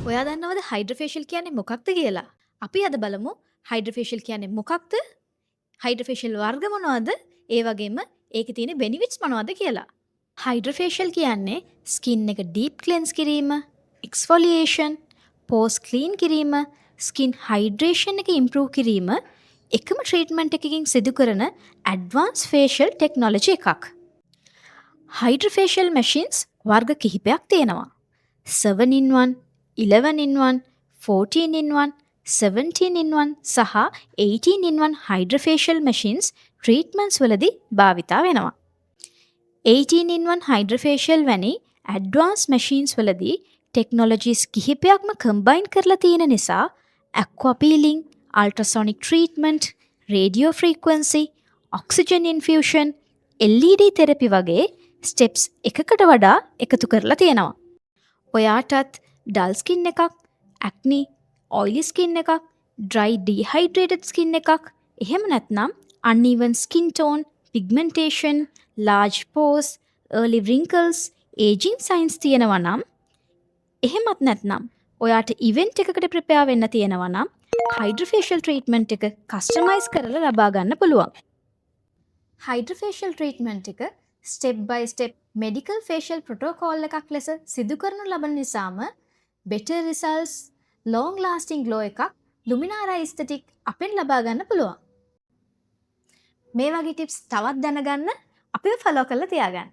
ඔයා දන්නවද හයිඩ්‍රෆේෂල් කියන්නේ මොකක්ද කියලා? අපි අද බලමු හයිඩ්‍රෆේෂල් කියන්නේ මොකක්ද? හයිඩ්‍රෆේෂල් වර්ග මොනවද? ඒ වගේම ඒකේ තියෙන බෙනිෆිට්ස් මොනවද කියලා. හයිඩ්‍රෆේෂල් කියන්නේ ස්කින් එක ඩීප් ක්ලෙන්ස් කිරීම, එක්ස්ෆොලියේෂන්, පෝස් ක්ලීන් කිරීම, ස්කින් හයිඩ්‍රේෂන් එක ඉම්ප්‍රූව් කිරීම එකම ට්‍රීට්මන්ට් එකකින් සිදු කරන ඇඩ්වාන්ස් ෆේෂල් ටෙක්නොලොජි එකක්. හයිඩ්‍රෆේෂල් මැෂින්ස් වර්ග කිහිපයක් තියෙනවා. 7 in 1, 11 in 1, 14 in 1, 17 in 1 සහ 18 in 1 හයිඩ්‍රෆේෂල් මැෂින්ස් ට්‍රීට්මන්ට්ස් වලදී භාවිතා වෙනවා. 18 in 1 හයිඩ්‍රෆේෂල් වැනි ඇඩ්වාන්ස් මැෂින්ස් වලදී ටෙක්නොලොජිස් කිහිපයක්ම කම්බයින් කරලා තියෙන නිසා ඇක්වා පීලිං, අල්ට්‍රාසොනික් ට්‍රීට්මන්ට්, රේඩියෝ ෆ්‍රීක්වන්සි, ඔක්සිජන් ඉන්ෆියුෂන්, LED තෙරපි වගේ ස්ටෙප්ස් එකකට වඩා එකතු කරලා තියෙනවා. ඔයාටත් ඩල් ස්කින් එකක්, ඇක්නි, ඔයිලි ස්කින් එකක්, ඩ්‍රයි ඩීහයිඩ්‍රේටඩ් ස්කින් එකක්, එහෙම නැත්නම් uneven skin tone, pigmentation, large pores, early wrinkles, aging signs තියෙනවා නම්, එහෙමත් නැත්නම් ඔයාට ඉවෙන්ට් එකකට ප්‍රිපෙයාර් වෙන්න තියෙනවා නම් හයිඩ්‍රෆේෂල් ට්‍රීට්මන්ට් එක කස්ටමයිස් කරලා ලබා ගන්න පුළුවන්. හයිඩ්‍රෆේෂල් ට්‍රීට්මන්ට් එක ස්ටෙප් බයි ස්ටෙප් මෙඩිකල් ෆේෂල් ප්‍රොටෝකෝල් එකක් ලෙස සිදු කරනු ලබන නිසාම better results, long lasting glow එකක් Luminara Aesthetic අපෙන් ලබා ගන්න පුළුවන්. මේ වගේ ටිප්ස් තවත් දැනගන්න අපිව ෆලෝ කරලා තියාගන්න.